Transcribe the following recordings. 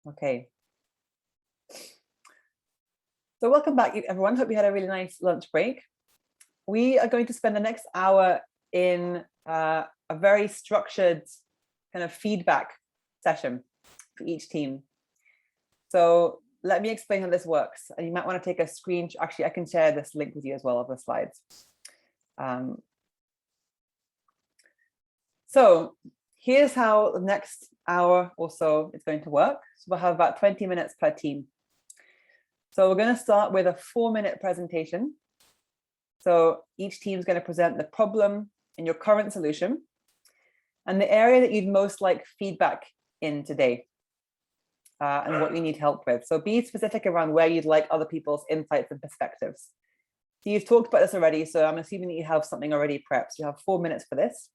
Okay. So welcome back, everyone. Hope you had a really nice lunch break. We are going to spend the next hour in a very structured kind of feedback session for each team. So let me explain how this works. And you might want to take a screen. Actually, I can share this link with you as well of the slides. So here's how the next hour or so is going to work. So we'll have about 20 minutes per team. So we're going to start with a 4-minute presentation. So each team is going to present the problem and your current solution and the area that you'd most like feedback in today and what you need help with. So be specific around where you'd like other people's insights and perspectives. So you've talked about this already, so I'm assuming that you have something already prepped. You have 4 minutes for this.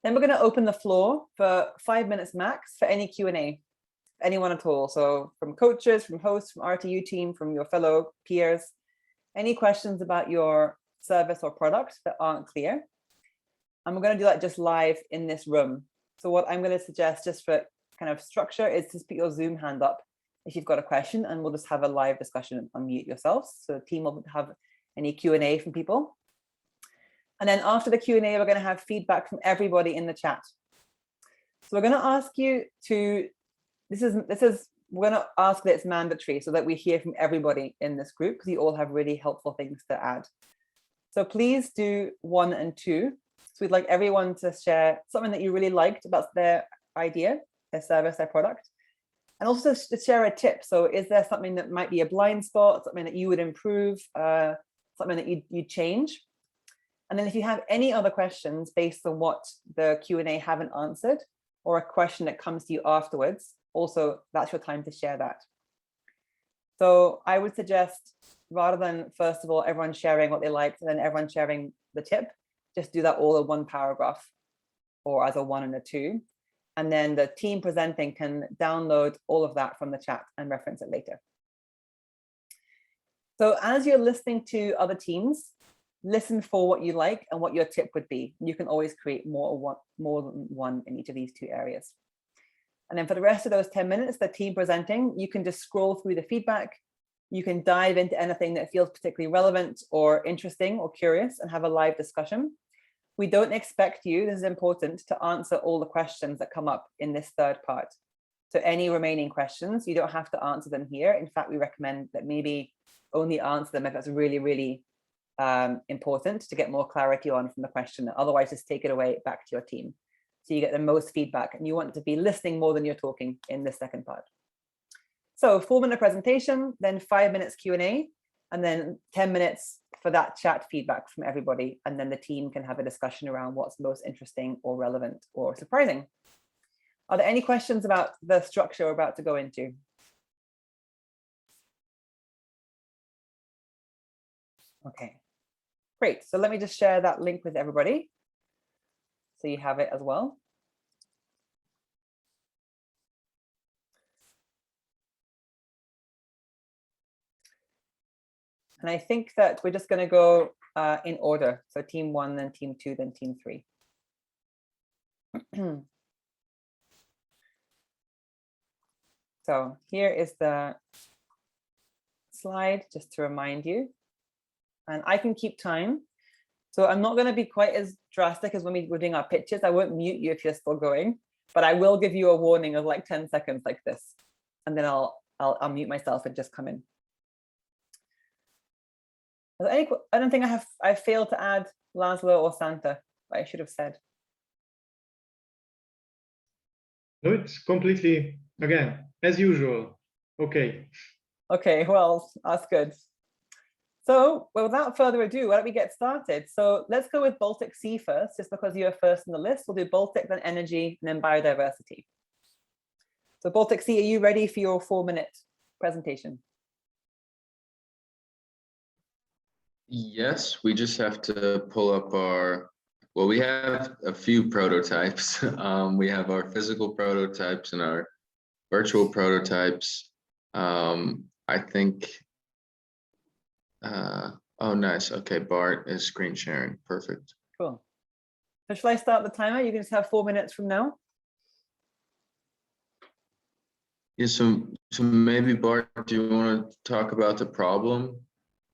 Then we're going to open the floor for 5 minutes max for any Q&A, anyone at all. So from coaches, from hosts, from RTU team, from your fellow peers, any questions about your service or product that aren't clear. And we're going to do that just live in this room. So what I'm going to suggest just for kind of structure is to put your Zoom hand up if you've got a question, and we'll just have a live discussion, unmute yourselves. So the team will have any Q&A from people. And then after the Q&A, we're going to have feedback from everybody in the chat. So we're going to ask you to, we're going to ask that it's mandatory so that we hear from everybody in this group, because you all have really helpful things to add. So please do 1 and 2. So we'd like everyone to share something that you really liked about their idea, their service, their product, and also to share a tip. So is there something that might be a blind spot, something that you would improve, something that you'd change? And then if you have any other questions based on what the Q&A haven't answered, or a question that comes to you afterwards, also that's your time to share that. So I would suggest, rather than first of all everyone sharing what they liked and then everyone sharing the tip, just do that all in one paragraph or as a 1 and a 2. And then the team presenting can download all of that from the chat and reference it later. So as you're listening to other teams, listen for what you like and what your tip would be. You can always create more than one in each of these 2 areas. And then for the rest of those 10 minutes, the team presenting, you can just scroll through the feedback. You can dive into anything that feels particularly relevant or interesting or curious and have a live discussion. We don't expect you, this is important, to answer all the questions that come up in this 3rd part. So any remaining questions, you don't have to answer them here. In fact, we recommend that maybe only answer them if that's really, really important to get more clarity on from the question. Otherwise, just take it away back to your team. So you get the most feedback, and you want to be listening more than you're talking in the 2nd part. So 4-minute presentation, then 5 minutes Q&A, and then 10 minutes for that chat feedback from everybody. And then the team can have a discussion around what's most interesting or relevant or surprising. Are there any questions about the structure we're about to go into? Okay, great. So let me just share that link with everybody, so you have it as well. And I think that we're just going to go in order. So team 1, then team 2, then team 3. So here is the slide, just to remind you. And I can keep time. So I'm not going to be quite as drastic as when we're doing our pitches. I won't mute you if you're still going, but I will give you a warning of like 10 seconds like this. And then I'll mute myself and just come in. I don't think I failed to add Laszlo or Santa, but I should have said. No, it's completely, again, as usual. Okay. Okay, well, that's good. So without further ado, why don't we get started? So let's go with Baltic Sea first, just because you're first on the list. We'll do Baltic, then energy, and then biodiversity. So Baltic Sea, are you ready for your 4-minute presentation? Yes, we just have to pull up our, well, we have a few prototypes. We have our physical prototypes and our virtual prototypes. I think, oh, nice. Okay, Bart is screen sharing. Perfect. Cool. So shall I start the timer? You can just have 4 minutes from now. Yeah, so maybe Bart, do you want to talk about the problem?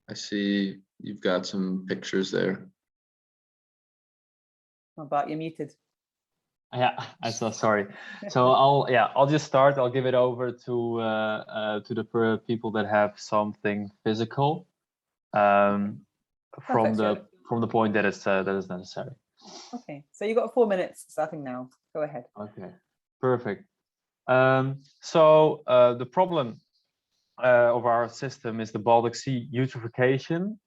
I see you've got some pictures there. Bart, you're muted. Yeah, I'm so sorry. So I'll just start. I'll give it over to the people that have something physical, from Perfect, the point that is necessary. Okay, so you've got 4 minutes starting now. Go ahead. Okay, perfect. So the problem of our system is the Baltic Sea eutrophication,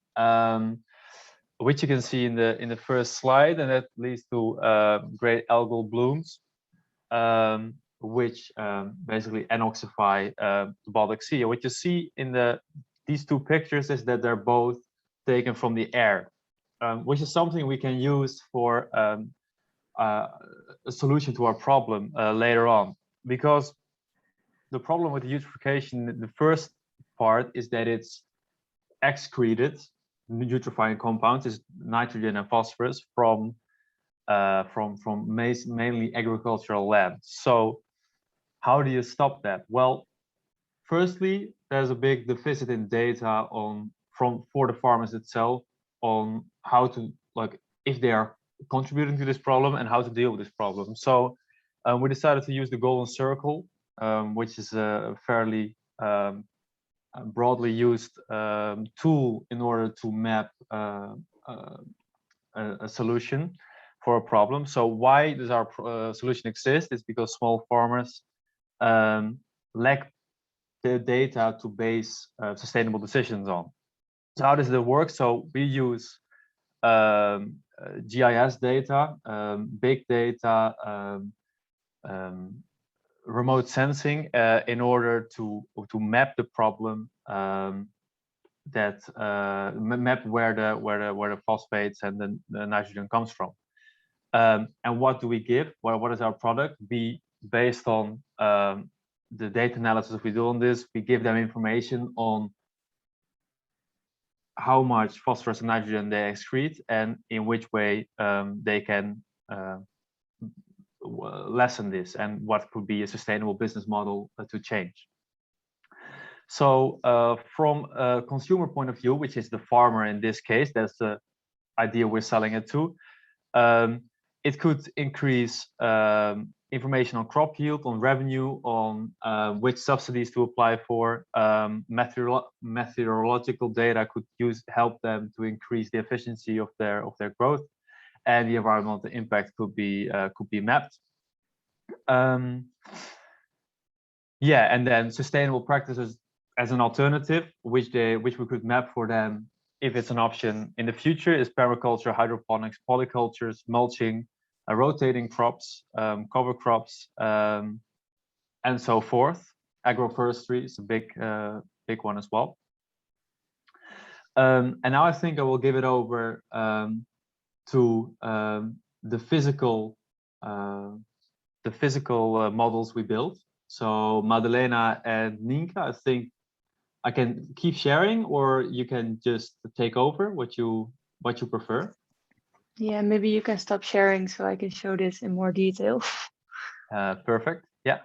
which you can see in the first slide, and that leads to great algal blooms, which basically anoxify the Baltic Sea. And what you see in these two pictures is that they're both taken from the air, which is something we can use for a solution to our problem later on. Because the problem with the eutrophication, the first part is that it's excreted eutrophine compounds, is nitrogen and phosphorus from mainly agricultural land. So how do you stop that? Well, firstly, there's a big deficit in data for the farmers itself on how to, like, if they are contributing to this problem and how to deal with this problem. So we decided to use the golden circle, which is a fairly broadly used tool in order to map a solution for a problem. So why does our solution exist? It's because small farmers lack the data to base sustainable decisions on. So how does it work? So we use GIS data, big data, remote sensing in order to map the problem, that map where the phosphates and the nitrogen comes from. And what do we give? Well, what is our product? We, based on the data analysis we do on this, we give them information on how much phosphorus and nitrogen they excrete and in which way they can lessen this, and what could be a sustainable business model to change. So from a consumer point of view, which is the farmer in this case, that's the idea we're selling it to, it could increase information on crop yield, on revenue, on which subsidies to apply for. Meteorological data could help them to increase the efficiency of their growth, and the environmental impact could be mapped. Yeah, and then sustainable practices as an alternative, which we could map for them if it's an option in the future, is permaculture, hydroponics, polycultures, mulching, rotating crops, cover crops, and so forth. Agroforestry is a big one as well. And now I think I will give it over to the physical models we built. So Madalena and Ninka, I think I can keep sharing, or you can just take over what you prefer. Yeah, maybe you can stop sharing so I can show this in more detail. Perfect. Yeah.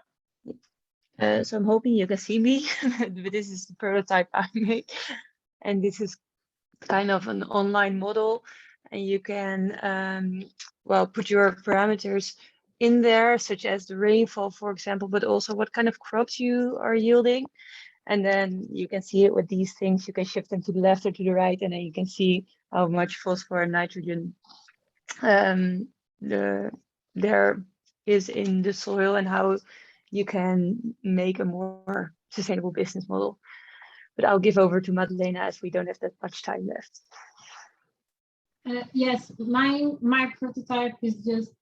So I'm hoping you can see me, but this is the prototype I made, and this is kind of an online model, and you can well, put your parameters in there, such as the rainfall, for example, but also what kind of crops you are yielding. And then you can see it with these things. You can shift them to the left or to the right, and then you can see how much phosphorus and nitrogen there is in the soil, and how you can make a more sustainable business model. But I'll give over to Madalena, as we don't have that much time left. Yes, my prototype is just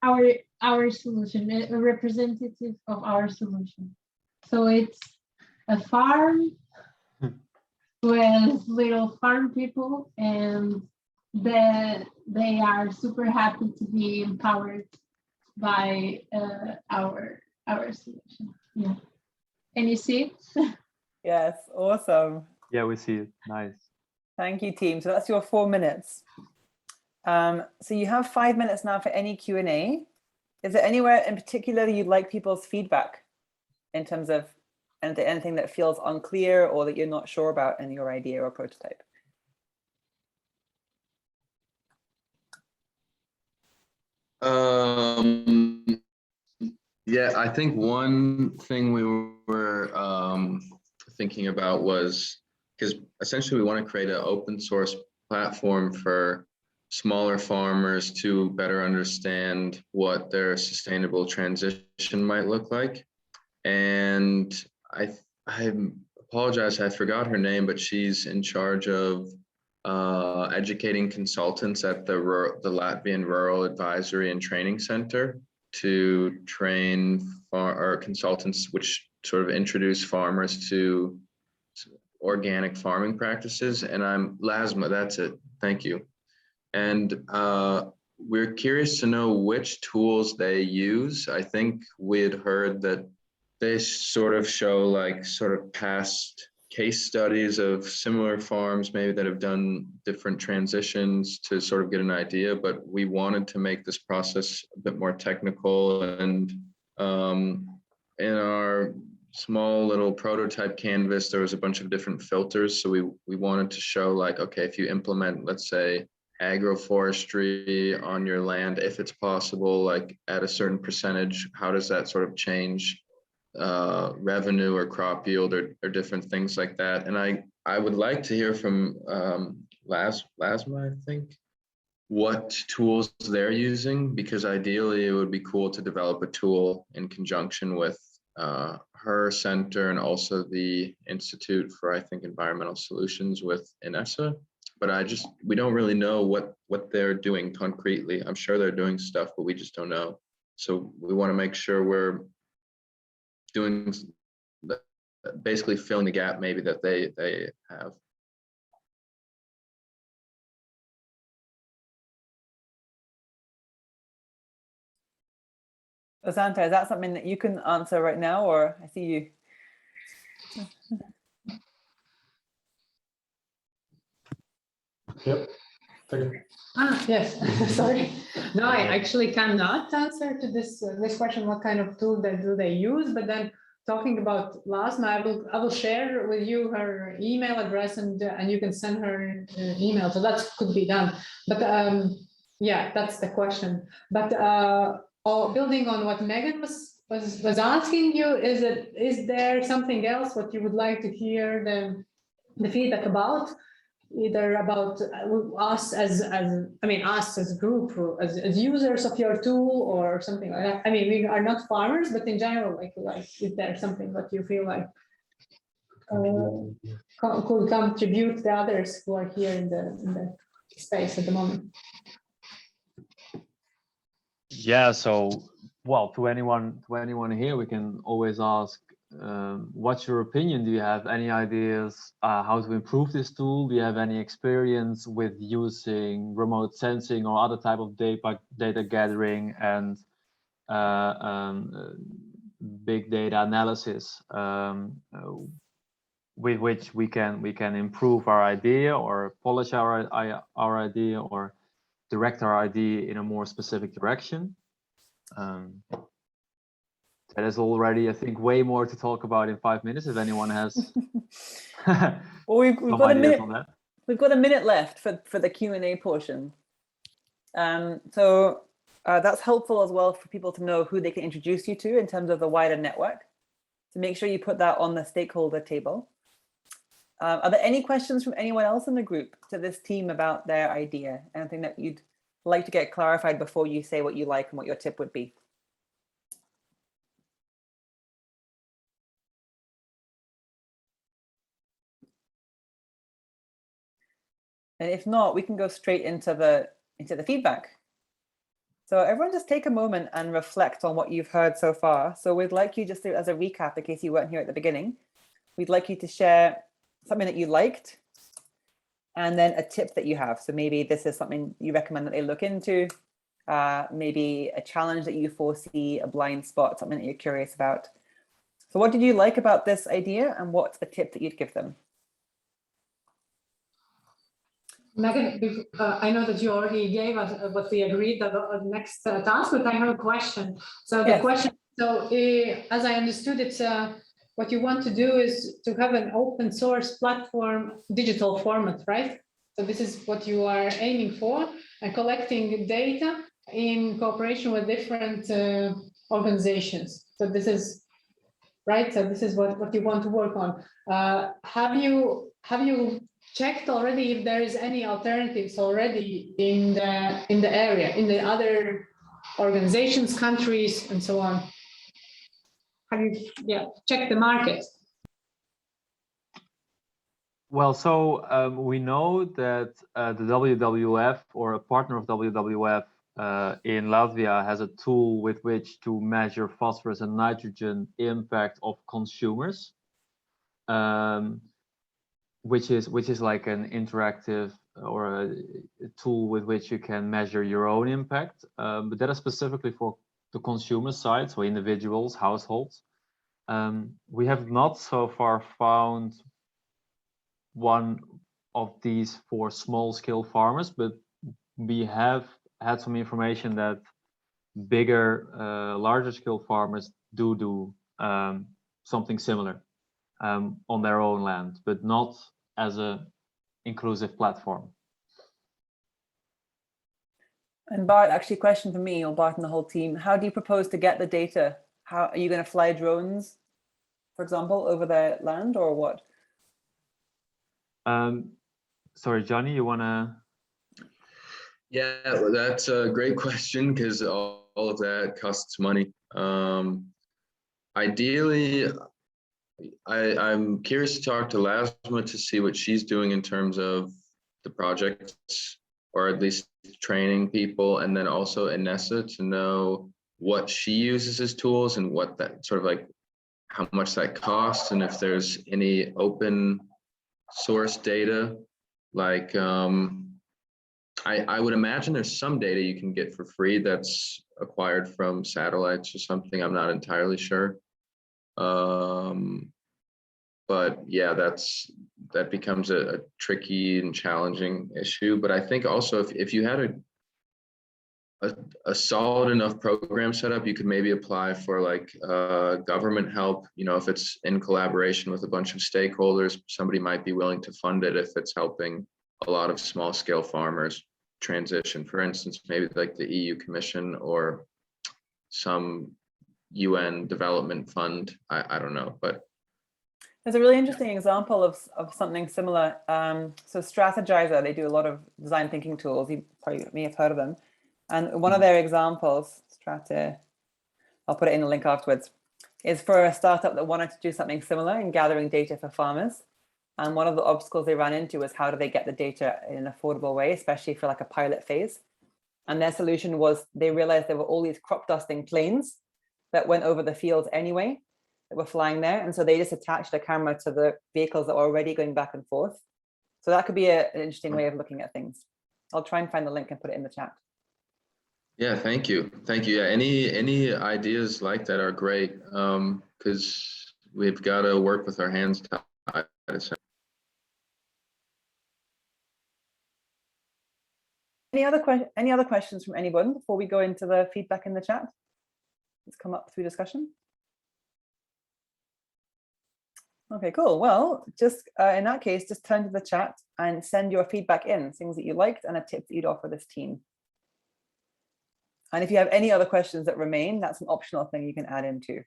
our solution, a representative of our solution. So it's a farm with little farm people, and they are super happy to be empowered by our solution. Yeah. Can you see it? Yes, awesome. Yeah, we see it. Nice. Thank you, team. So that's your 4 minutes. So you have 5 minutes now for any Q&A. Is there anywhere in particular you'd like people's feedback in terms of anything that feels unclear or that you're not sure about in your idea or prototype? Yeah, I think one thing we were thinking about was, because essentially we want to create an open source platform for smaller farmers to better understand what their sustainable transition might look like. And I apologize, I forgot her name, but she's in charge of educating consultants at the Latvian Rural Advisory and Training Center to train consultants, which sort of introduce farmers to organic farming practices. And I'm Lasma, that's it. Thank you. And we're curious to know which tools they use. I think we had heard that they sort of show like sort of past case studies of similar farms maybe that have done different transitions to sort of get an idea, but we wanted to make this process a bit more technical. And in our small little prototype canvas, there was a bunch of different filters. So we wanted to show like, okay, if you implement, let's say, agroforestry on your land, if it's possible, like at a certain percentage, how does that sort of change revenue or crop yield or different things like that? And I would like to hear from Lasma, I think, what tools they're using, because ideally it would be cool to develop a tool in conjunction with her center and also the Institute for, I think, Environmental Solutions with INESA. But we don't really know what they're doing concretely. I'm sure they're doing stuff, but we just don't know. So we want to make sure we're doing, basically filling the gap maybe that they have. Santa, is that something that you can answer right now, or I see you? Yep. Okay. Yes, sorry. No, I actually cannot answer to this question, what kind of tool do they use, but then talking about Lasma, I will share with you her email address and you can send her email, so that could be done. But yeah, that's the question. But building on what Megan was asking you, is there something else what you would like to hear the feedback about? Either about us as a group, as users of your tool or something like that. I mean, we are not farmers, but in general, like is there something that you feel like could contribute to the others who are here in the space at the moment? Yeah, so well, to anyone here, we can always ask, what's your opinion? Do you have any ideas how to improve this tool? Do you have any experience with using remote sensing or other type of data gathering and big data analysis with which we can improve our idea or polish our idea or direct our idea in a more specific direction? That is already, I think, way more to talk about in 5 minutes. If anyone has Well, we've got a minute. On that. We've got a minute left for the Q&A portion. So that's helpful as well for people to know who they can introduce you to in terms of the wider network. So make sure you put that on the stakeholder table. Are there any questions from anyone else in the group to this team about their idea? Anything that you'd like to get clarified before you say what you like and what your tip would be? And if not, we can go straight into the feedback. So everyone just take a moment and reflect on what you've heard so far. So we'd like you, just as a recap, in case you weren't here at the beginning, we'd like you to share something that you liked and then a tip that you have. So maybe this is something you recommend that they look into, maybe a challenge that you foresee, a blind spot, something that you're curious about. So what did you like about this idea and what's a tip that you'd give them? Megan, I know that you already gave us what we agreed on the next task, but I have a question. So the Yes. question, so as I understood it, what you want to do is to have an open source platform, digital format, right? So this is what you are aiming for, and collecting data in cooperation with different organizations. So this is right. So this is what you want to work on. Have you checked already if there is any alternatives already in the area, in the other organizations, countries, and so on? Have you checked the market? Well, so we know that the WWF, or a partner of WWF in Latvia, has a tool with which to measure phosphorus and nitrogen impact of consumers, which is like an interactive or a tool with which you can measure your own impact. But that is specifically for the consumer side, so individuals, households. We have not so far found one of these for small scale farmers, but we have had some information that bigger, larger scale farmers do something similar on their own land, but not as a inclusive platform. And Bart, actually, a question for me, or Bart and the whole team: how do you propose to get the data? How are you going to fly drones, for example, over their land, or what? Sorry, Johnny, you want to? Yeah, well, that's a great question, because all of that costs money. Ideally, I'm curious to talk to Lasma to see what she's doing in terms of the projects, or at least training people, and then also Inessa to know what she uses as tools and what that sort of like, how much that costs, and if there's any open source data. Like I would imagine there's some data you can get for free that's acquired from satellites or something. I'm not entirely sure. But yeah, that becomes a tricky and challenging issue. But I think also if you had a solid enough program set up, you could maybe apply for like government help. You know, if it's in collaboration with a bunch of stakeholders, somebody might be willing to fund it if it's helping a lot of small scale farmers transition. For instance, maybe like the EU Commission or some UN development fund. I don't know, but there's a really interesting example of something similar. So Strategizer, they do a lot of design thinking tools. You probably may have heard of them. And one of their examples, I'll put it in the link afterwards, is for a startup that wanted to do something similar in gathering data for farmers. And one of the obstacles they ran into was how do they get the data in an affordable way, especially for like a pilot phase. And their solution was they realized there were all these crop dusting planes that went over the fields anyway, that were flying there. And so they just attached a camera to the vehicles that were already going back and forth. So that could be an interesting way of looking at things. I'll try and find the link and put it in the chat. yeah, thank you. Yeah, any ideas like that are great, because we've got to work with our hands tied. Any other questions from anyone before we go into the feedback in the chat? Let's come up through discussion. Okay, cool. Well, just in that case, just turn to the chat and send your feedback in, things that you liked and a tip that you'd offer this team. And if you have any other questions that remain, that's an optional thing you can add in too.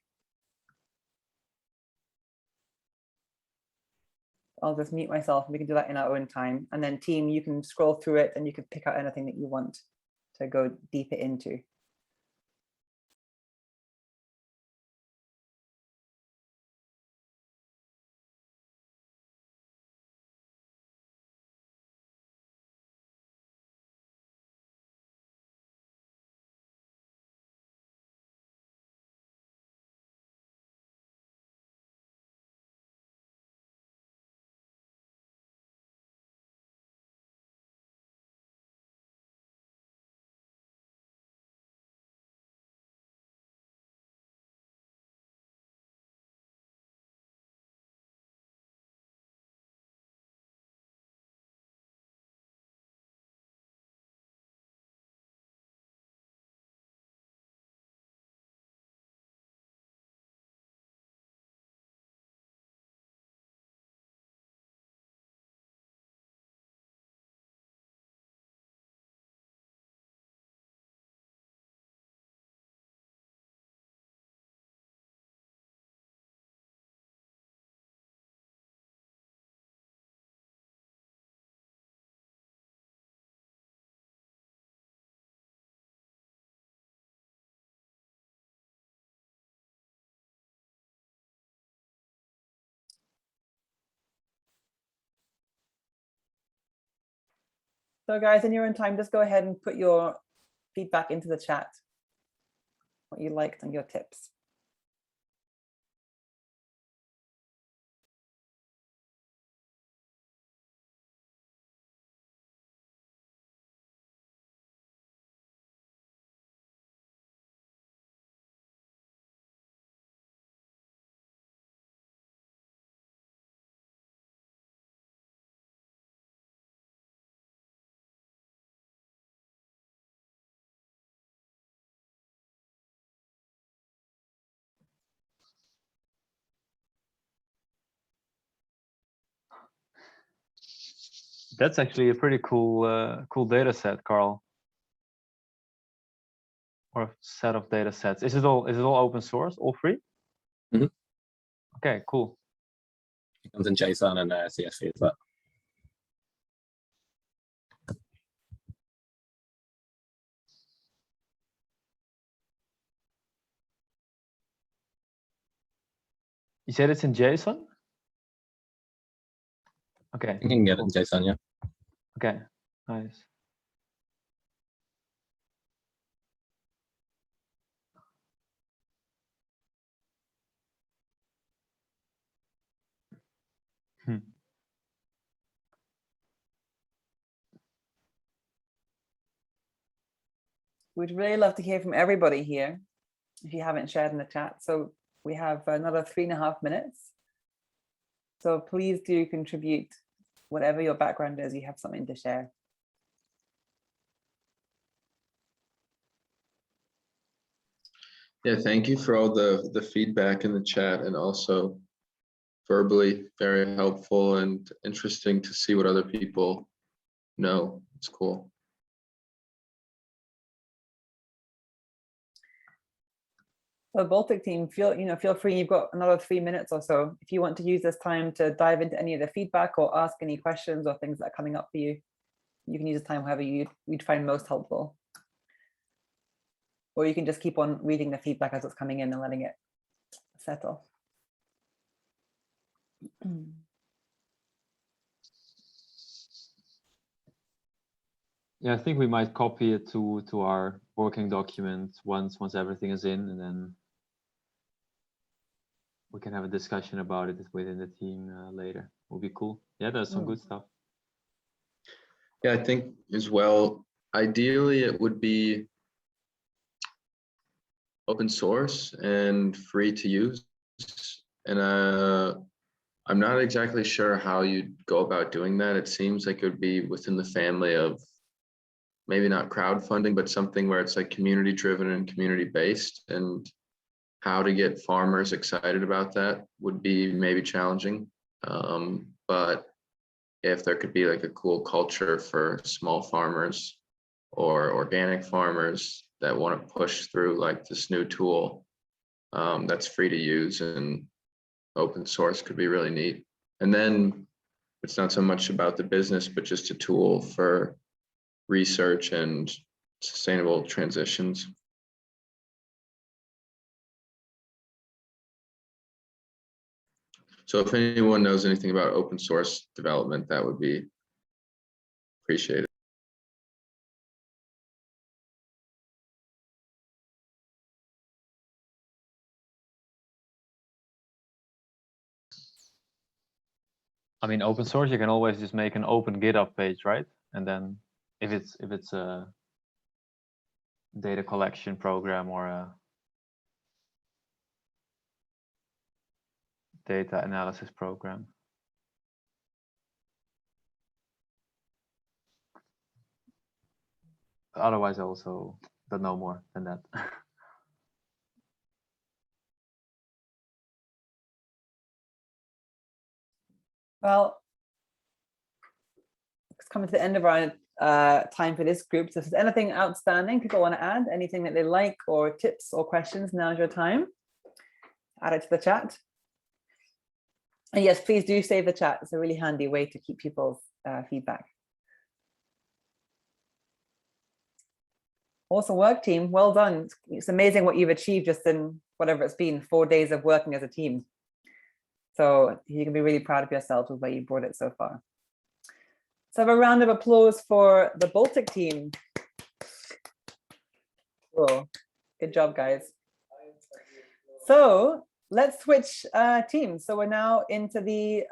I'll just mute myself and we can do that in our own time. And then team, you can scroll through it and you can pick out anything that you want to go deeper into. So guys, in your own time, just go ahead and put your feedback into the chat, what you liked and your tips. That's actually a pretty cool cool data set, Carl. Or a set of data sets. Is it all open source, all free? Mhm. Okay, cool. It comes in JSON and CSV as well. You said it's in JSON? Okay. You can get cool. it in JSON, yeah. Okay, nice. We'd really love to hear from everybody here, if you haven't shared in the chat. So we have another 3.5 minutes. So please do contribute, whatever your background is, you have something to share. Yeah, thank you for all the feedback in the chat, and also verbally very helpful and interesting to see what other people know. It's cool. So Baltic team, feel free, you've got another 3 minutes or so. If you want to use this time to dive into any of the feedback or ask any questions or things that are coming up for you, you can use this time however you'd find most helpful. Or you can just keep on reading the feedback as it's coming in and letting it settle. Yeah, I think we might copy it to our working document once everything is in, and then we can have a discussion about it within the team later. Will be cool. Yeah, there's some good stuff. Yeah, I think as well, ideally it would be open source and free to use. And I'm not exactly sure how you'd go about doing that. It seems like it would be within the family of maybe not crowdfunding, but something where it's like community driven and community based, and how to get farmers excited about that would be maybe challenging. But if there could be like a cool culture for small farmers or organic farmers that want to push through like this new tool that's free to use and open source, could be really neat. And then it's not so much about the business, but just a tool for research and sustainable transitions. So if anyone knows anything about open source development, that would be appreciated. I mean, open source, you can always just make an open GitHub page, right? And then if it's a data collection program or a data analysis program. Otherwise, I also don't know more than that. Well, it's coming to the end of our time for this group. So if there's anything outstanding people want to add, anything that they like, or tips or questions, now's your time. Add it to the chat. And yes, please do save the chat. It's a really handy way to keep people's feedback. Awesome work, team. Well done. It's amazing what you've achieved just in whatever it's been, 4 days of working as a team. So you can be really proud of yourselves with where you brought it so far. Let's have a round of applause for the Baltic team. Cool. Good job, guys. So let's switch teams. So we're now into the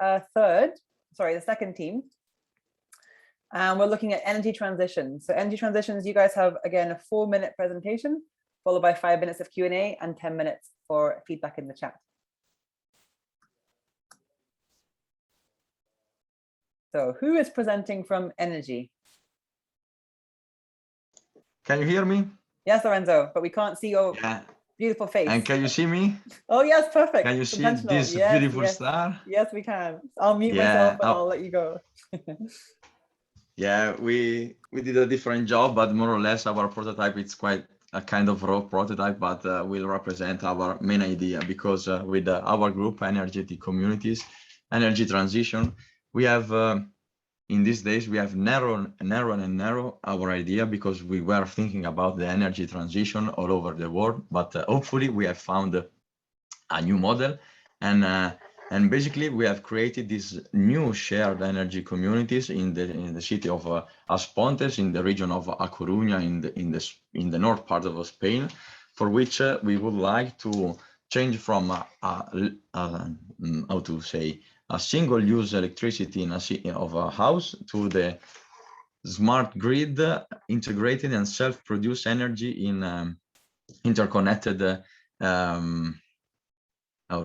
second team. And we're looking at energy transitions. So energy transitions, you guys have, again, a 4-minute presentation, followed by 5 minutes of Q&A and 10 minutes for feedback in the chat. So who is presenting from energy? Can you hear me? Yes, Lorenzo, but we can't see your beautiful face. And can you see me? Oh, yes, perfect. Can you see Intentional. this Yes, beautiful yes. star? Yes, we can. I'll mute myself and I'll let you go. Yeah, we did a different job, but more or less our prototype, it's quite a kind of raw prototype, but will represent our main idea, because with our group, Energetic Communities, Energy Transition, we have, in these days, we have narrow our idea, because we were thinking about the energy transition all over the world, but hopefully we have found a new model, and basically we have created these new shared energy communities in the city of As Pontes, in the region of A Coruña, in the north part of Spain, for which we would like to change from how to say, a single-use electricity of a house to the smart grid, integrated and self-produced energy in interconnected how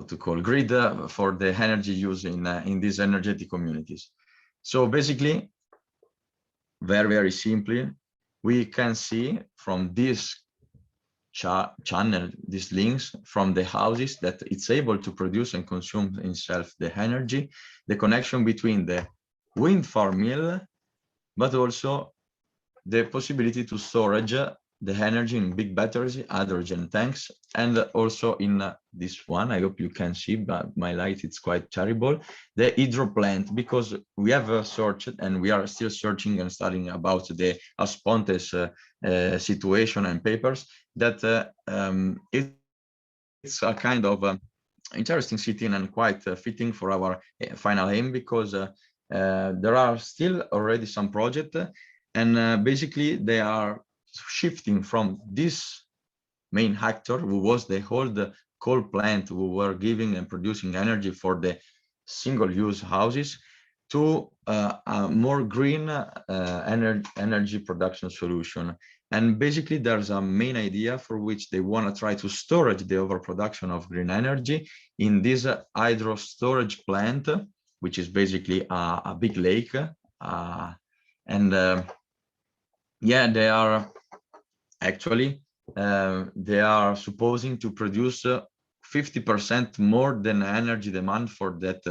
to call grid for the energy use in these energetic communities. So basically, very simply, we can see from this channel, these links from the houses, that it's able to produce and consume itself the energy, the connection between the wind farm mill, but also the possibility to storage the energy in big batteries, hydrogen tanks, and also in this one, I hope you can see, but my light is quite terrible, the hydro plant, because we have searched and we are still searching and studying about the As Pontes situation and papers, that it's a kind of interesting city and quite fitting for our final aim, because there are still already some projects, and basically they are shifting from this main actor, who was the old coal plant, who were giving and producing energy for the single-use houses, to a more green energy production solution. And basically there's a main idea for which they want to try to storage the overproduction of green energy in this hydro storage plant, which is basically a big lake, yeah, they are actually they are supposing to produce 50% more than energy demand for that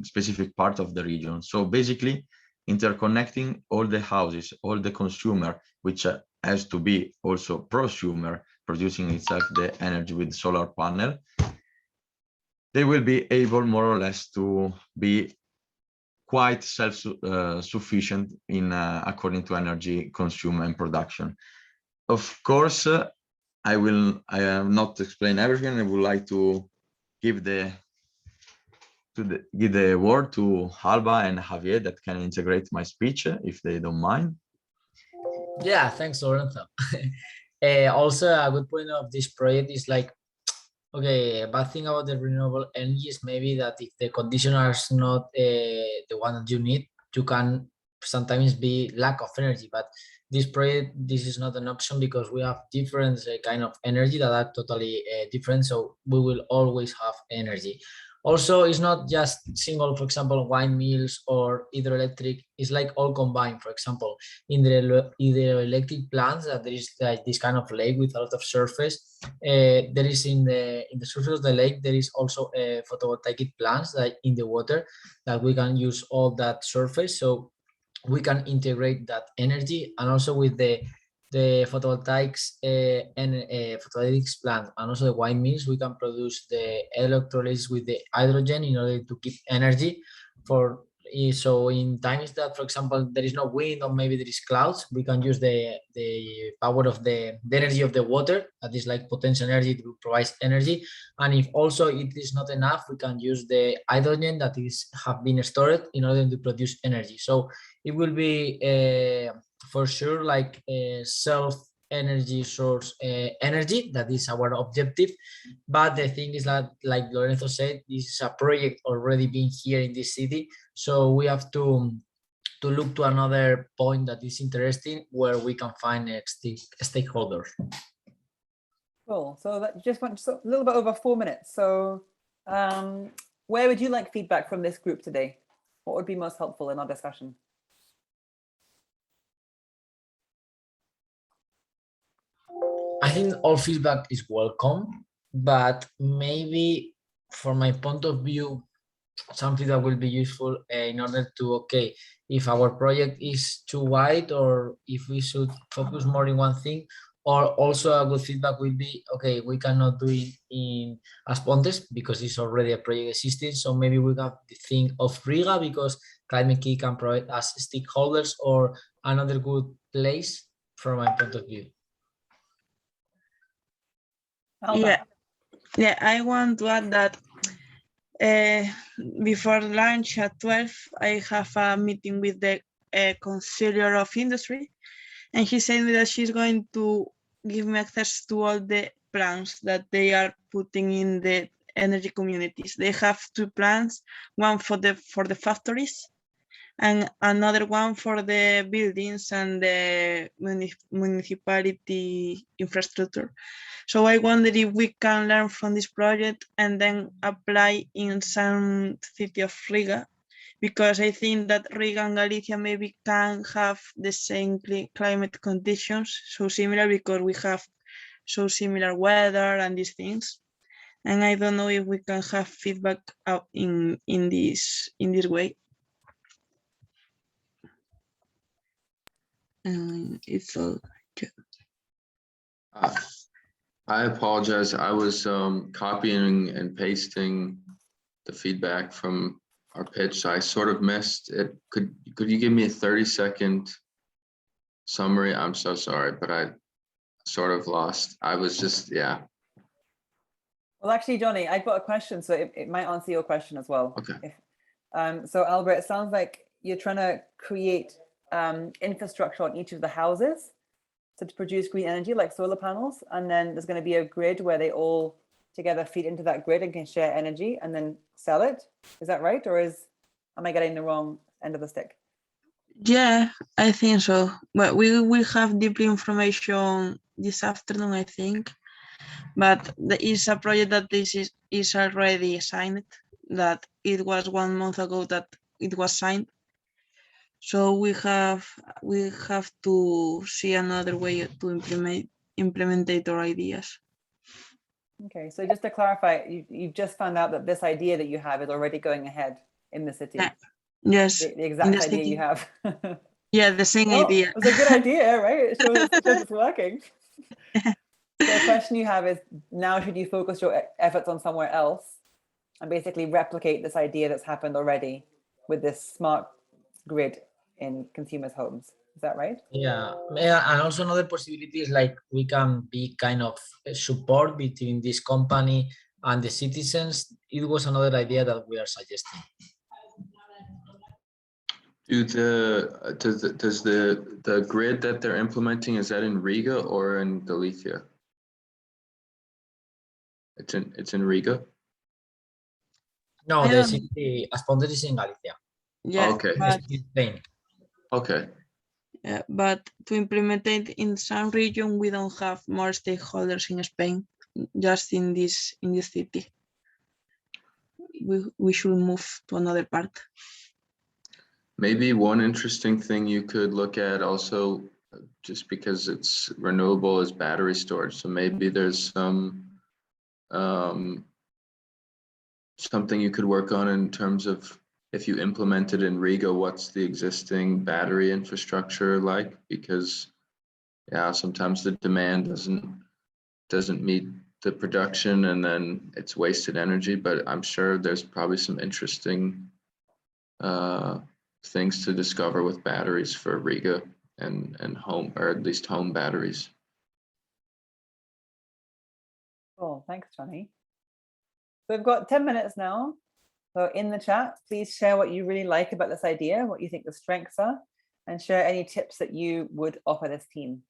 specific part of the region. So basically interconnecting all the houses, all the consumer, which has to be also prosumer, producing itself the energy with solar panel, they will be able more or less to be quite self-sufficient in according to energy consumed and production. Of course, I will not explain everything. I would like to give the word to Alba and Javier that can integrate my speech if they don't mind. Yeah, thanks, Lorenzo. Also, a good point of this project is like, okay, a bad thing about the renewable energy is maybe that if the conditions are not the one that you need, you can sometimes be lack of energy. But this project, this is not an option, because we have different kind of energy that are totally different. So we will always have energy. Also, it's not just single, for example, windmills or hydroelectric. It's like all combined. For example, in the hydroelectric plants, that there is like this kind of lake with a lot of surface. There is in the surface of the lake, there is also photovoltaic plants that in the water that we can use all that surface. So we can integrate that energy, and also with the photovoltaics and photovoltaics plant, and also the windmills, we can produce the electrolysis with the hydrogen in order to keep energy for So in times that, for example, there is no wind or maybe there is clouds, we can use the power of the energy of the water, that is like potential energy to provide energy. And if also it is not enough, we can use the hydrogen that is have been stored in order to produce energy. So it will be for sure like a self energy source energy. That is our objective. But the thing is that, like Lorenzo said, this is a project already being here in this city. So we have to look to another point that is interesting where we can find stakeholders. Cool. So that just went a little bit over 4 minutes. So where would you like feedback from this group today? What would be most helpful in our discussion? I think all feedback is welcome, but maybe from my point of view, something that will be useful in order to, okay, if our project is too wide or if we should focus more in one thing, or also a good feedback will be, okay, we cannot do it in As Pontes because it's already a project existing. So maybe we have to think of Riga because Climate Key can provide us stakeholders or another good place from my point of view. Yeah, I want to add that before lunch at 12, I have a meeting with the Consigliere of Industry, and he said that she's going to give me access to all the plans that they are putting in the energy communities. They have 2 plans, one for the factories and another one for the buildings and the municipality infrastructure. So I wonder if we can learn from this project and then apply in some city of Riga, because I think that Riga and Galicia maybe can have the same climate conditions, so similar because we have so similar weather and these things. And I don't know if we can have feedback out in this way. It's all good. I apologize. I was copying and pasting the feedback from our pitch. So I sort of missed it. Could you give me a 30-second summary? I'm so sorry, but I sort of lost. I was just, yeah. Well, actually, Johnny, I've got a question, so it might answer your question as well. Okay. So Albert, it sounds like you're trying to create infrastructure on each of the houses to produce green energy, like solar panels, and then there's going to be a grid where they all together feed into that grid and can share energy and then sell it. Is that right, or am I getting the wrong end of the stick? Yeah, I think so. But we will have deeper information this afternoon, I think. But there is a project that this is already signed, that it was 1 month ago that it was signed. So we have to see another way to implement our ideas. Okay, so just to clarify, you've just found out that this idea that you have is already going ahead in the city. Yes, the exact idea you have. Yeah, the same idea. It's a good idea, right? It shows it's working. So the question you have is, now should you focus your efforts on somewhere else and basically replicate this idea that's happened already with this smart grid in consumers' homes? Is that right? Yeah, and also another possibility is like we can be kind of a support between this company and the citizens. It was another idea that we are suggesting. Does the grid that they're implementing, is that in Riga or in Galicia? It's in Riga? No, the city As Pontes is in Galicia. Yeah, okay. It's Spain. Okay. Yeah, but to implement it in some region, we don't have more stakeholders in Spain, just in this city. We should move to another part. Maybe one interesting thing you could look at also, just because it's renewable, is battery storage. So maybe there's some something you could work on in terms of, if you implement it in Riga, what's the existing battery infrastructure like? Because yeah, sometimes the demand doesn't meet the production and then it's wasted energy, but I'm sure there's probably some interesting things to discover with batteries for Riga and home, or at least home batteries. Cool, thanks, Johnny. So we've got 10 minutes now. So in the chat, please share what you really like about this idea, what you think the strengths are, and share any tips that you would offer this team.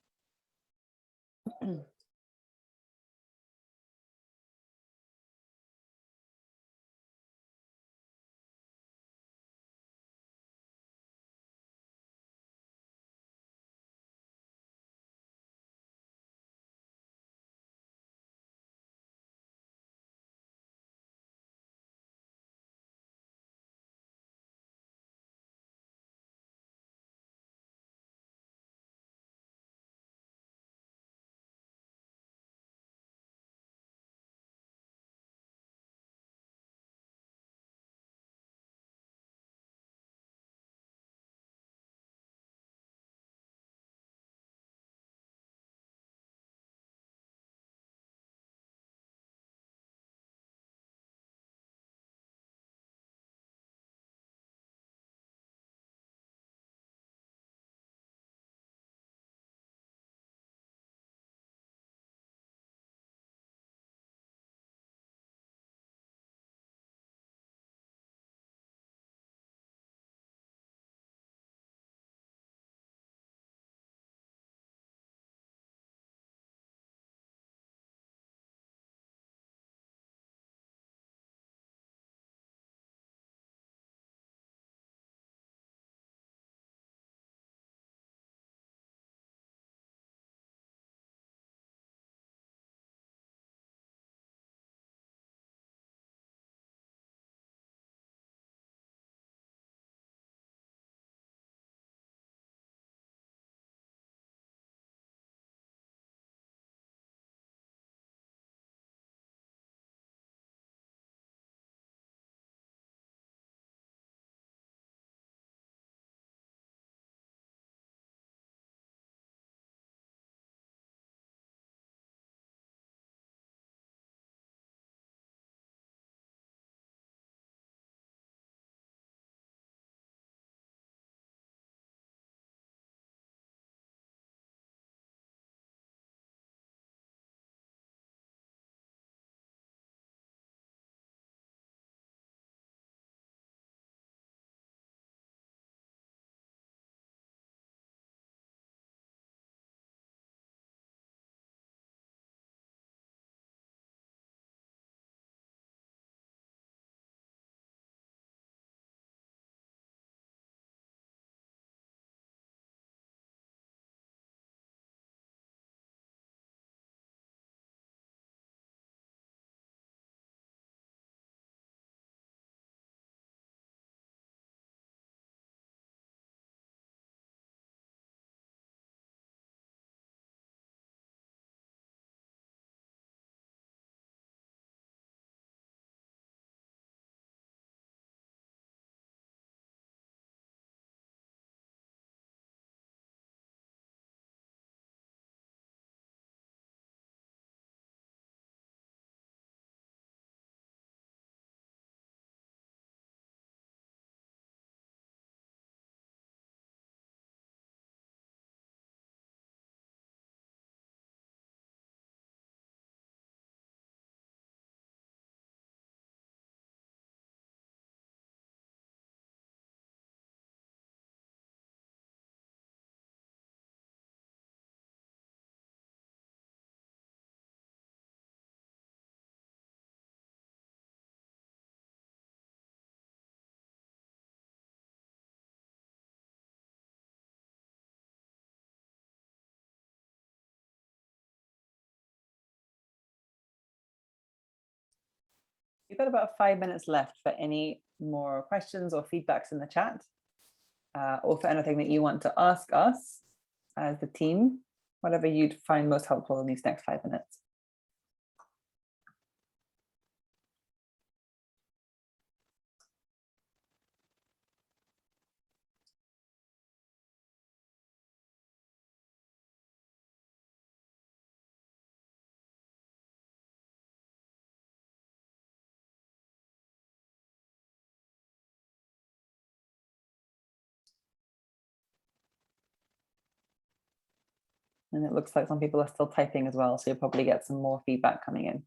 We've got about 5 minutes left for any more questions or feedbacks in the chat, or for anything that you want to ask us as the team, whatever you'd find most helpful in these next 5 minutes. And it looks like some people are still typing as well, so you'll probably get some more feedback coming in.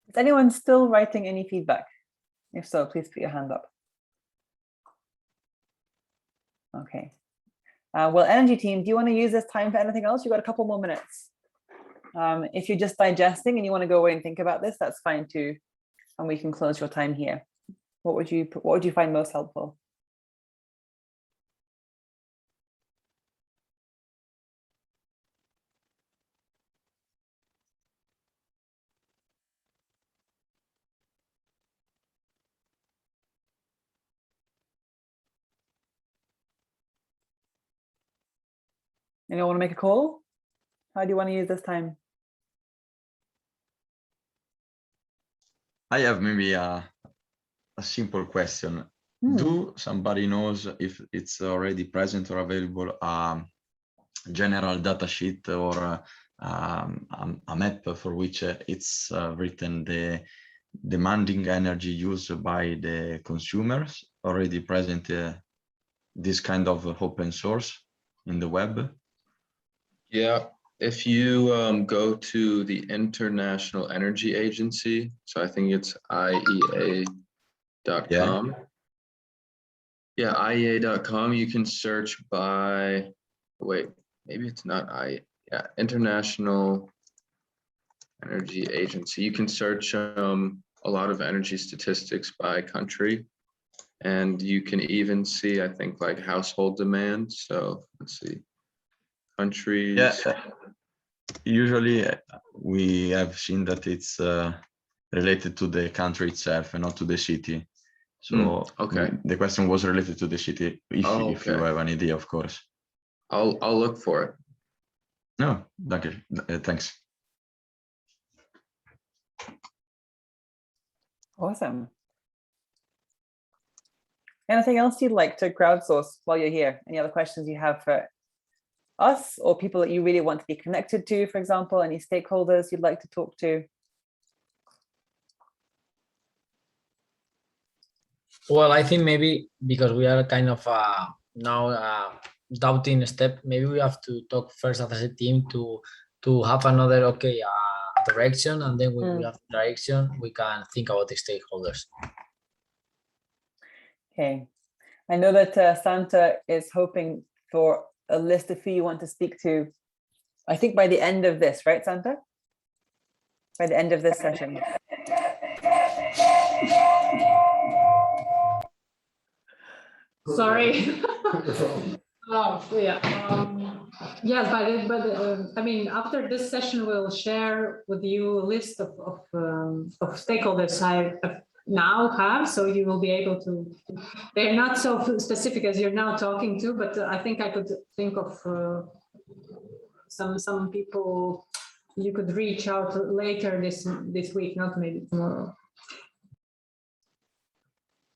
Is anyone still writing any feedback? If so, please put your hand up. Okay. Well, energy team, do you want to use this time for anything else? You've got a couple more minutes. If you're just digesting and you want to go away and think about this, that's fine too. And we can close your time here. What would you find most helpful? Anyone want to make a call? How do you want to use this time? I have maybe a simple question. Do somebody knows if it's already present or available general data sheet or a map for which it's written the demanding energy used by the consumers already present this kind of open source in the web? Yeah, if you go to the International Energy Agency, so I think it's IEA.com. Yeah, IEA.com, you can search by, wait, maybe it's not yeah, International Energy Agency. You can search a lot of energy statistics by country, and you can even see, I think, like household demand. So let's see, countries. Yeah, usually we have seen that it's related to the country itself and not to the city. So okay, the question was related to the city, if you have an idea, of course. I'll look for it. No, thank you. Thanks. Awesome. Anything else you'd like to crowdsource while you're here? Any other questions you have for us or people that you really want to be connected to, for example, any stakeholders you'd like to talk to? Well, I think maybe because we are kind of now doubting step, maybe we have to talk first as a team to have another direction, and then when we have direction, we can think about the stakeholders. Okay, I know that Santa is hoping for a list of who you want to speak to, I think by the end of this, right, Santa? By the end of this session. Sorry. Oh, yeah. Yes, but I mean, after this session, we'll share with you a list of stakeholders I now have, so you will be able to. They're not so specific as you're now talking to, but I think I could think of some people you could reach out later this week, not maybe tomorrow.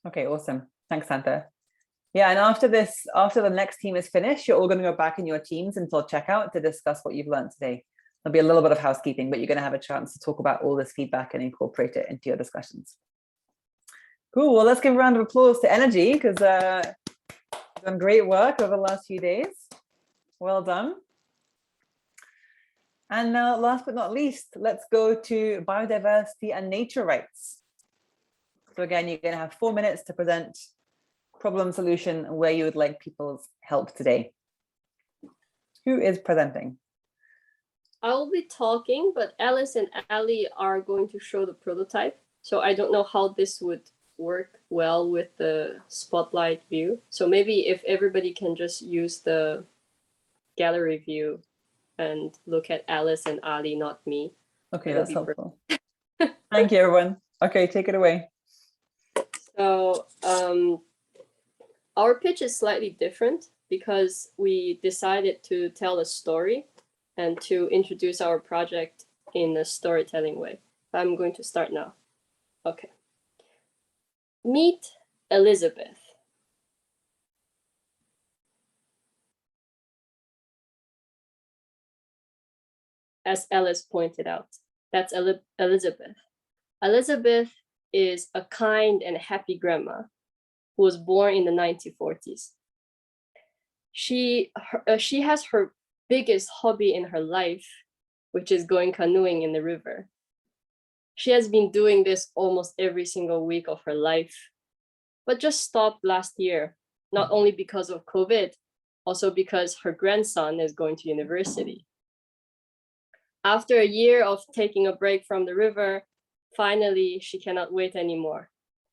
Okay, awesome. Thanks, Santa. Yeah, and after the next team is finished, you're all going to go back in your teams until checkout to discuss what you've learned today. There'll be a little bit of housekeeping, but you're going to have a chance to talk about all this feedback and incorporate it into your discussions. Cool. Well, let's give a round of applause to Energy, because you've done great work over the last few days. Well done. And now, last but not least, let's go to biodiversity and nature rights. So again, you're going to have 4 minutes to present problem solution and where you would like people's help today. Who is presenting? I will be talking, but Alice and Ali are going to show the prototype. So I don't know how this would work well with the spotlight view. So maybe if everybody can just use the gallery view and look at Alice and Ali, not me. Okay, that's helpful. Thank you, everyone. Okay, take it away. So our pitch is slightly different because we decided to tell a story and to introduce our project in a storytelling way. I'm going to start now. Okay. Meet Elizabeth. As Alice pointed out, that's Elizabeth. Elizabeth is a kind and happy grandma who was born in the 1940s. She has her biggest hobby in her life, which is going canoeing in the river. She has been doing this almost every single week of her life, but just stopped last year, not only because of COVID, also because her grandson is going to university. After a year of taking a break from the river, finally, she cannot wait anymore.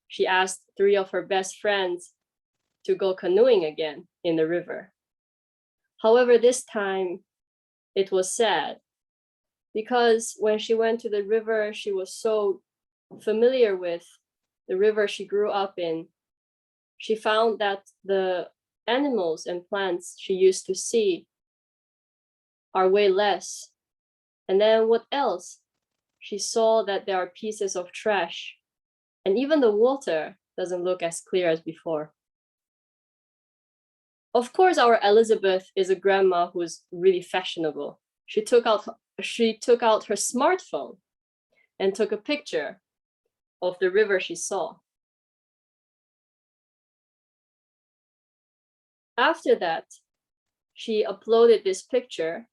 She asked 3 of her best friends to go canoeing again in the river. However, this time it was sad because when she went to the river she was so familiar with, the river she grew up in, she found that the animals and plants she used to see are way less. And then what else? She saw that there are pieces of trash, and even the water doesn't look as clear as before. Of course, our Elizabeth is a grandma who's really fashionable. She took out her smartphone and took a picture of the river she saw. After that, she uploaded this picture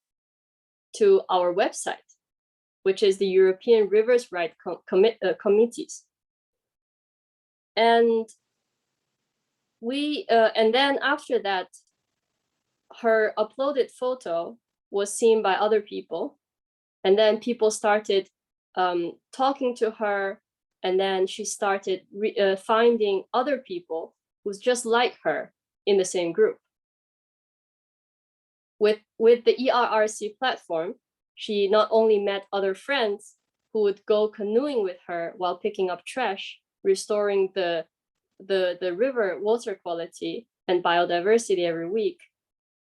to our website, which is the European Rivers Rights Committees. And then after that, her uploaded photo was seen by other people, and then people started talking to her, and then she started finding other people who's just like her in the same group. With the ERRC platform, she not only met other friends who would go canoeing with her while picking up trash, restoring the river water quality and biodiversity every week.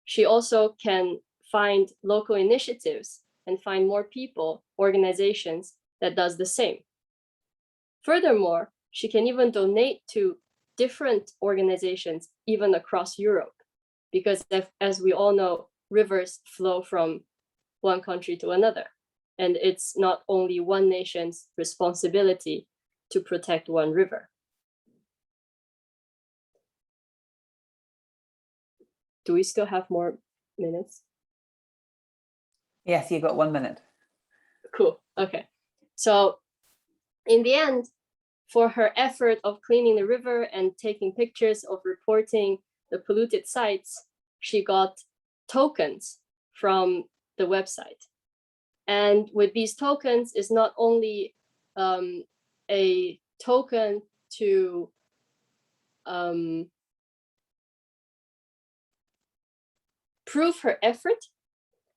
She also can find local initiatives and find more people, organizations that does the same. Furthermore, she can even donate to different organizations, even across Europe, because as we all know, rivers flow from one country to another, and it's not only one nation's responsibility to protect one river. Do we still have more minutes? Yes, you've got 1 minute. Cool. Okay. So in the end, for her effort of cleaning the river and taking pictures of reporting the polluted sites, she got tokens from the website. And with these tokens is not only a token to prove her effort,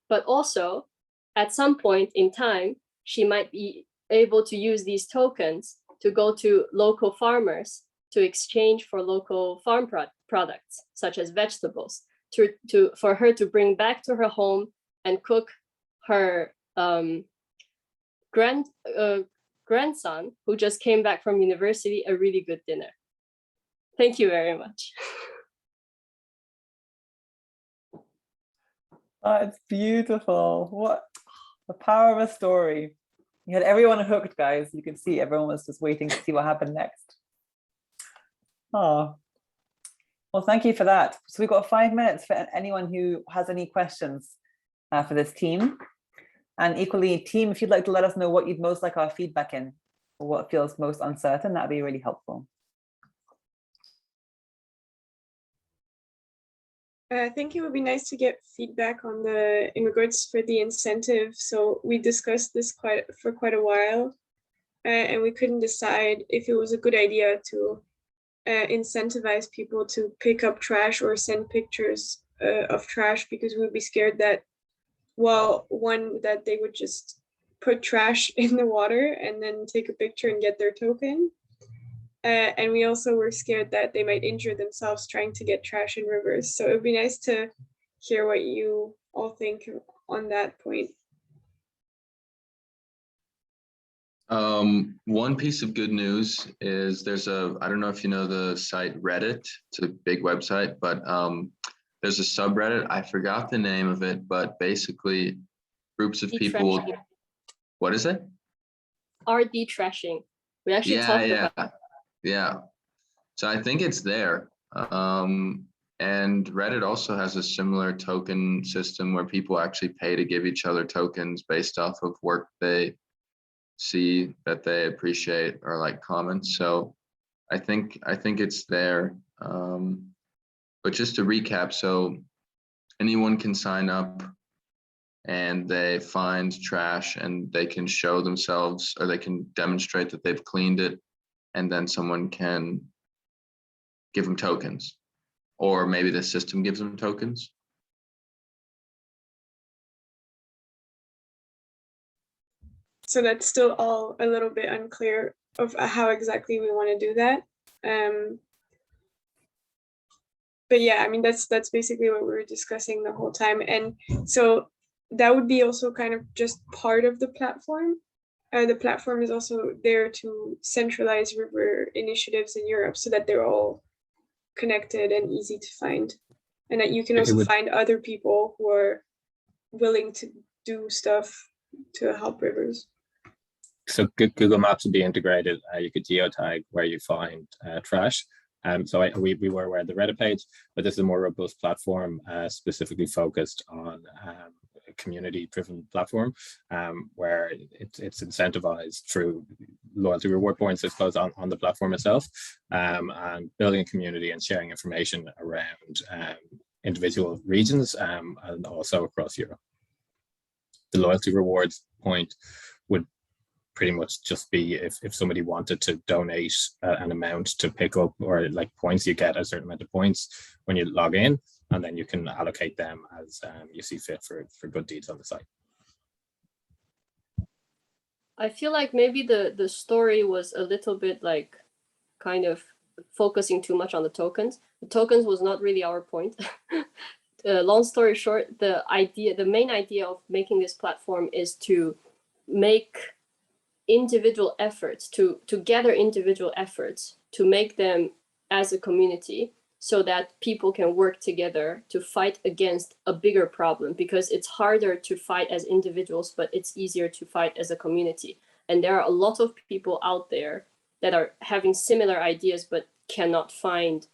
but also at some point in time, she might be able to use these tokens to go to local farmers to exchange for local farm products, such as vegetables, for her to bring back to her home and cook her grandson, who just came back from university, a really good dinner. Thank you very much. Oh, it's beautiful. What the power of a story. You had everyone hooked, guys. You could see everyone was just waiting to see what happened next. Oh, well, thank you for that. So we've got 5 minutes for anyone who has any questions for this team. And equally, team, if you'd like to let us know what you'd most like our feedback in, or what feels most uncertain, that'd be really helpful. I think it would be nice to get feedback on in regards for the incentive. So we discussed this for quite a while, and we couldn't decide if it was a good idea to incentivize people to pick up trash or send pictures of trash, because we would be scared that, well, one, that they would just put trash in the water and then take a picture and get their token. And we also were scared that they might injure themselves trying to get trash in rivers. So it would be nice to hear what you all think on that point. One piece of good news is I don't know if you know the site Reddit. It's a big website, but there's a subreddit. I forgot the name of it, but basically groups of people. What is it? RD trashing. We actually talked about. Yeah. So I think it's there. And Reddit also has a similar token system where people actually pay to give each other tokens based off of work they see that they appreciate or like comments. So I think it's there. But just to recap, so anyone can sign up and they find trash and they can show themselves, or they can demonstrate that they've cleaned it, and then someone can give them tokens, or maybe the system gives them tokens. So that's still all a little bit unclear of how exactly we want to do that. But yeah, I mean, that's basically what we were discussing the whole time. And so that would be also kind of just part of the platform. The platform is also there to centralize river initiatives in Europe so that they're all connected and easy to find. And that you can also find other people who are willing to do stuff to help rivers. So Google Maps would be integrated. You could geotag where you find trash. So we were aware of the Reddit page, but this is a more robust platform specifically focused on a community-driven platform where it's incentivized through loyalty reward points, I suppose, on the platform itself, and building a community and sharing information around individual regions and also across Europe. The loyalty rewards point would pretty much just be if somebody wanted to donate an amount to pick up, or like points, you get a certain amount of points when you log in, and then you can allocate them as you see fit for good deeds on the site. I feel like maybe the story was a little bit like kind of focusing too much on the tokens. The tokens was not really our point. Long story short, the main idea of making this platform is to make individual efforts, to gather individual efforts, to make them as a community, so that people can work together to fight against a bigger problem, because it's harder to fight as individuals, but it's easier to fight as a community. And there are a lot of people out there that are having similar ideas, but cannot find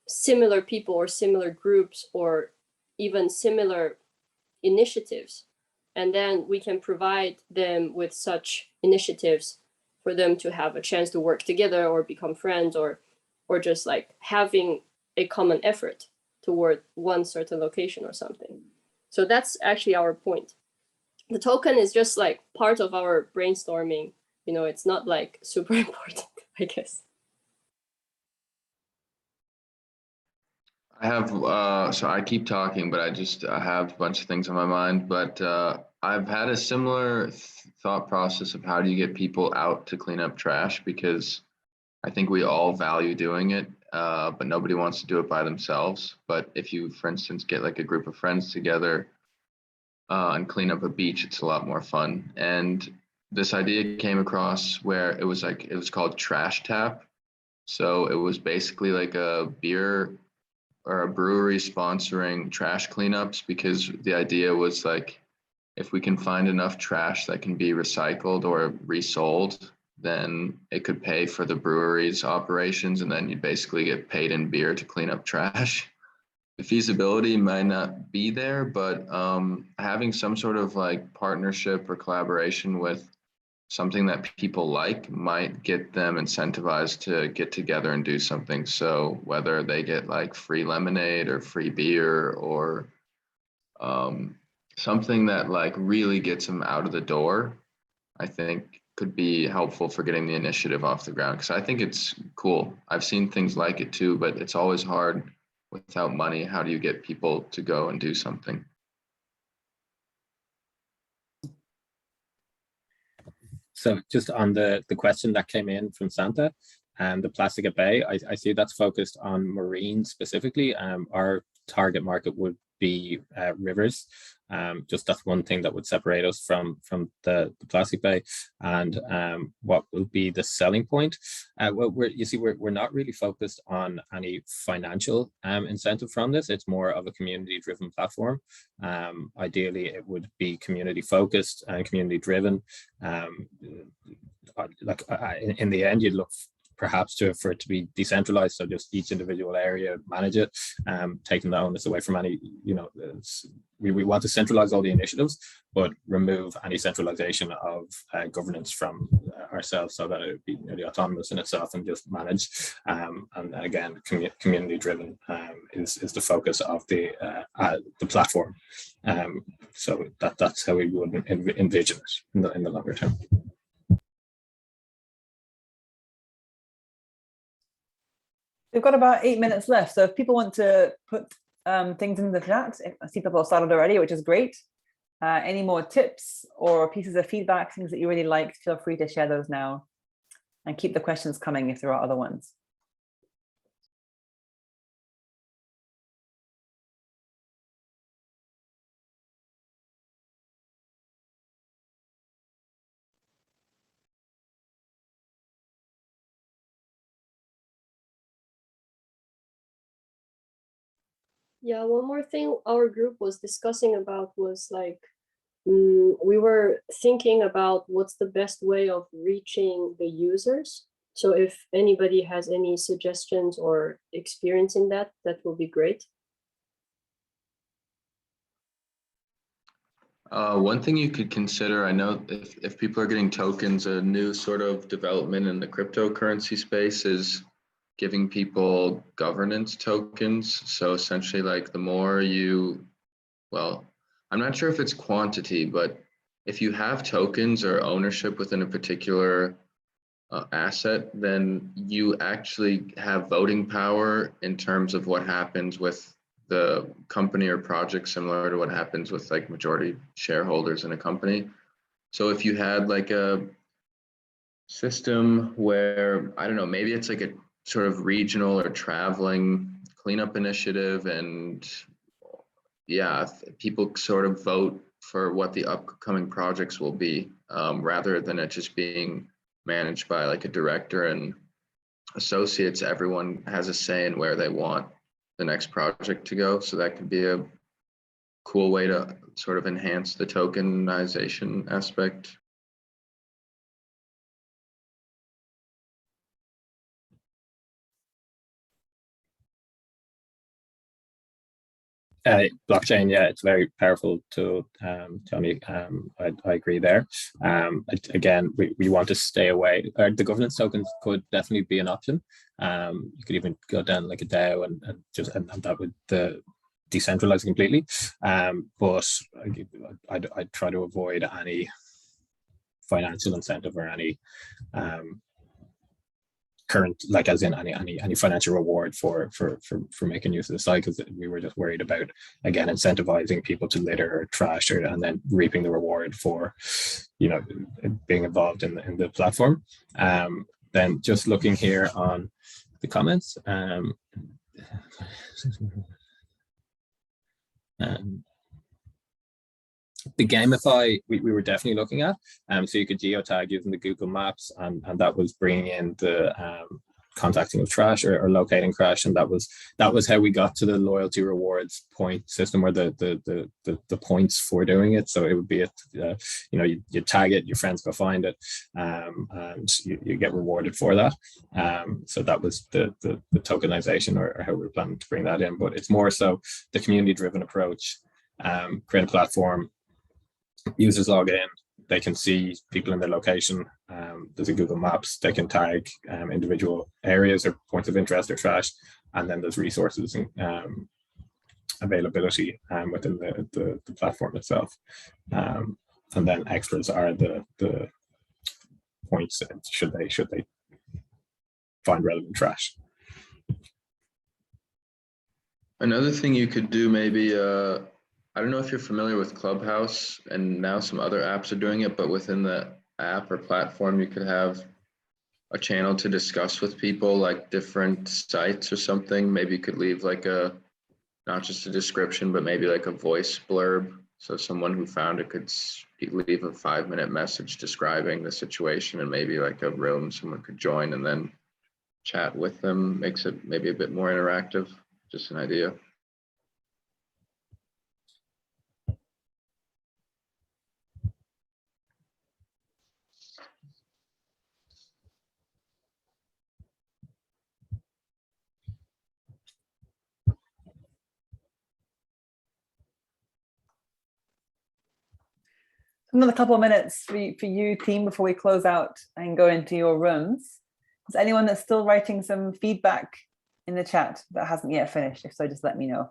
similar people or similar groups or even similar initiatives. And then we can provide them with such initiatives for them to have a chance to work together or become friends, or just like having a common effort toward one certain location or something. So that's actually our point. The token is just like part of our brainstorming. You know, it's not like super important, I guess. I have, so I keep talking, but I have a bunch of things on my mind, but I've had a similar thought process of how do you get people out to clean up trash, because I think we all value doing it, but nobody wants to do it by themselves. But if you, for instance, get like a group of friends together and clean up a beach, it's a lot more fun. And this idea came across where it was called Trash Tap. So it was basically like a beer or a brewery sponsoring trash cleanups, because the idea was like, if we can find enough trash that can be recycled or resold, then it could pay for the brewery's operations, and then you basically get paid in beer to clean up trash. The feasibility might not be there, but having some sort of like partnership or collaboration with something that people like might get them incentivized to get together and do something. So whether they get like free lemonade or free beer or something that like really gets them out of the door, I think could be helpful for getting the initiative off the ground. Because I think it's cool. I've seen things like it too, but it's always hard without money. How do you get people to go and do something? So just on the question that came in from Santa, and the plastic at bay, I see that's focused on marine specifically. Our target market would be rivers. Just that's one thing that would separate us from the plastic bay. And what will be the selling point? Well, we're not really focused on any financial incentive from this. It's more of a community-driven platform. Ideally, it would be community focused and community driven. In the end, you'd look perhaps for it to be decentralized, so just each individual area manage it, taking the onus away from any, we want to centralize all the initiatives, but remove any centralization of governance from ourselves, so that it would be nearly autonomous in itself and just manage. And again, community driven is the focus of the platform. So that's how we would envision it in the longer term. We've got about 8 minutes left. So if people want to put things in the chat, I see people have started already, which is great. Any more tips or pieces of feedback, things that you really liked, feel free to share those now, and keep the questions coming if there are other ones. Yeah, one more thing our group was discussing about was like, we were thinking about what's the best way of reaching the users. So if anybody has any suggestions or experience in that, that will be great. One thing you could consider, I know if people are getting tokens, a new sort of development in the cryptocurrency space is giving people governance tokens. So essentially, like the more well, I'm not sure if it's quantity, but if you have tokens or ownership within a particular asset, then you actually have voting power in terms of what happens with the company or project, similar to what happens with like majority shareholders in a company. So if you had like a system where, I don't know, maybe it's like a sort of regional or traveling cleanup initiative, and yeah, people sort of vote for what the upcoming projects will be, rather than it just being managed by like a director and associates. Everyone has a say in where they want the next project to go. So that could be a cool way to sort of enhance the tokenization aspect. Blockchain, yeah, it's very powerful tool, Tony. I agree there. Again, we want to stay away. The governance tokens could definitely be an option. You could even go down like a DAO and that would decentralize completely. But I'd try to avoid any financial incentive or any current, like as in any financial reward for making use of the site, because we were just worried about, again, incentivizing people to litter or trash and then reaping the reward for being involved in the platform. Then just looking here on the comments, the Gamify we were definitely looking at, so you could geotag using the Google Maps, and that was bringing in the contacting with trash or locating trash, and that was how we got to the loyalty rewards point system, where the points for doing it. So it would be you tag it, your friends go find it, and you get rewarded for that. So that was the tokenization, or how we were planning to bring that in. But it's more so the community driven approach. Create a platform, users log in, they can see people in their location. There's a Google Maps, they can tag individual areas or points of interest or trash, and then there's resources and availability within the platform itself. And then extras are the points should they find relevant trash. Another thing you could do, maybe, I don't know if you're familiar with Clubhouse, and now some other apps are doing it, but within the app or platform, you could have a channel to discuss with people, like different sites or something. Maybe you could leave like not just a description, but maybe like a voice blurb. So someone who found it could leave a 5-minute message describing the situation, and maybe like a room someone could join and then chat with them. Makes it maybe a bit more interactive. Just an idea. Another couple of minutes for you, team, before we close out and go into your rooms. Is anyone that's still writing some feedback in the chat that hasn't yet finished? If so, just let me know.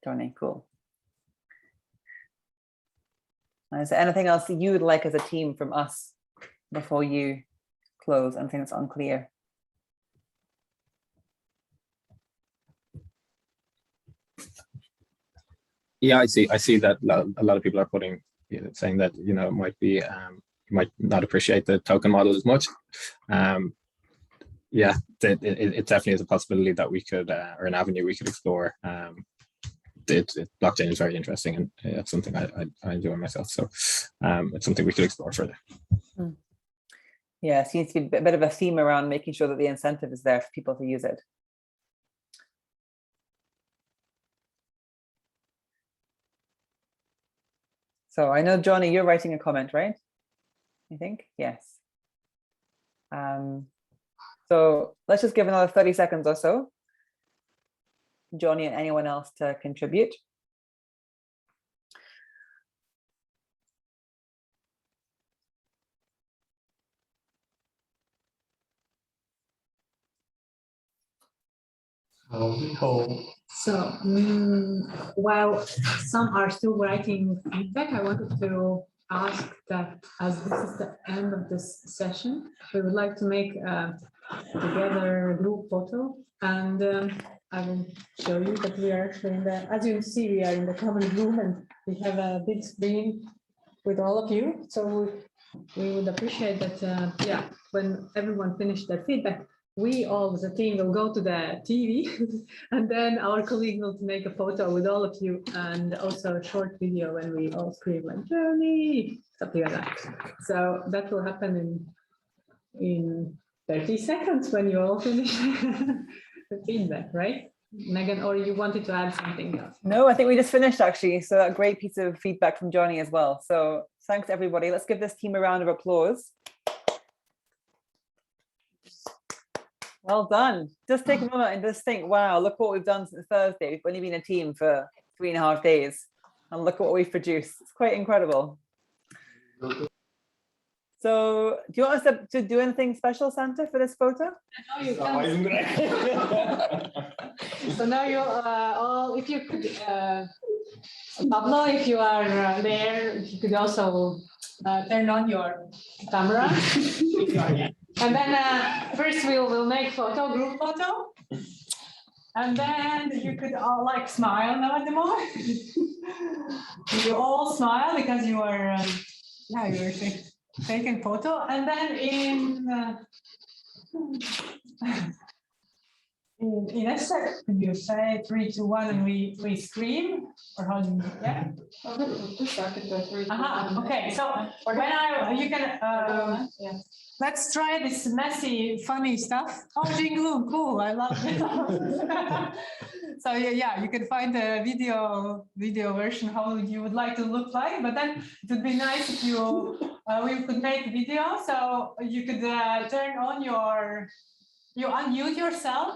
Johnny, cool. Is there anything else that you would like as a team from us before you close? Anything that's unclear? Yeah, I see that a lot of people are putting, saying that, it might be, you might not appreciate the token model as much. Yeah, it definitely is a possibility that we could, or an avenue we could explore. Blockchain is very interesting, and it's something I enjoy myself. So it's something we could explore further. Yeah, it seems to be a bit of a theme around making sure that the incentive is there for people to use it. So I know, Johnny, you're writing a comment, right? I think, yes. So let's just give another 30 seconds or so, Johnny and anyone else to contribute. So while some are still writing feedback, I wanted to ask that, as this is the end of this session, we would like to make together a group photo, and I will show you that we are actually in the, as you see, we are in the common room, and we have a big screen with all of you. So we would appreciate that, yeah, when everyone finished their feedback, we all as a team will go to the TV and then our colleague will make a photo with all of you, and also a short video when we all scream like Journey, something like that. So that will happen in 30 seconds when you all finish the feedback, right? Megan, or you wanted to add something else? No, I think we just finished actually. So a great piece of feedback from Johnny as well. So thanks everybody. Let's give this team a round of applause. Well done. Just take a moment and just think, wow, look what we've done since Thursday. We've only been a team for 3.5 days. And look what we've produced. It's quite incredible. So do you want us to do anything special, Santa, for this photo? No, you can. So now you all, if you could, Pablo, if you are there, you could also turn on your camera. And then first we'll make group photo. And then you could all like smile now at the moment. You all smile because you are, yeah, you're taking photo. And then in a second, you say 3, 2, 1, and we scream, or how do you, yeah? Okay, so when you can, yeah. let's try this messy, funny stuff. Oh, Jingle, cool! I love it. So yeah, you can find the video version how you would like to look like. But then it would be nice if you we could make video, so you could turn on you unmute yourself,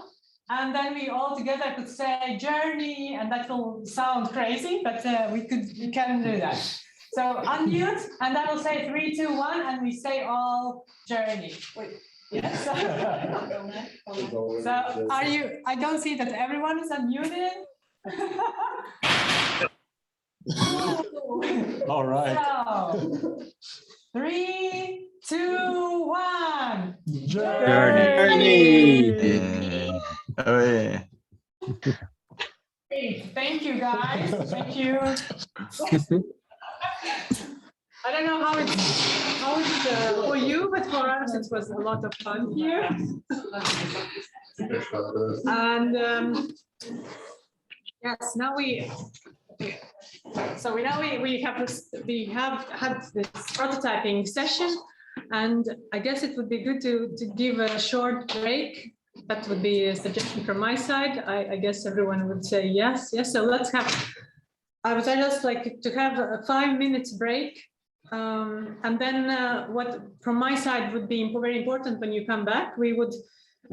and then we all together could say journey, and that will sound crazy, but we can do that. So unmute, and then we'll say 3, 2, 1, and we say all journey. Wait, yes. So are you? I don't see that everyone is unmuted. All right. So 3, 2, 1. Journey. Away. Great. Thank you, guys. Thank you. I don't know how it's for you, but for us it was a lot of fun here. And yes, now we have had this prototyping session, and I guess it would be good to give a short break. That would be a suggestion from my side. I guess everyone would say yes. So let's have. I would just like to have a 5 minutes break. And then what from my side would be very important when you come back,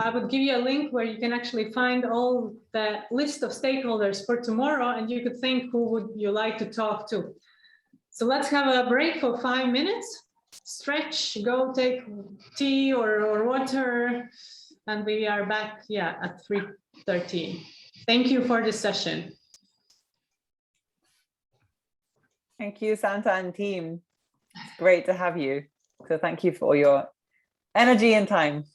I would give you a link where you can actually find all the list of stakeholders for tomorrow, and you could think who would you like to talk to. So let's have a break for 5 minutes, stretch, go take tea or water, and we are back at 3:13. Thank you for this session. Thank you, Santa and team. It's great to have you. So thank you for your energy and time.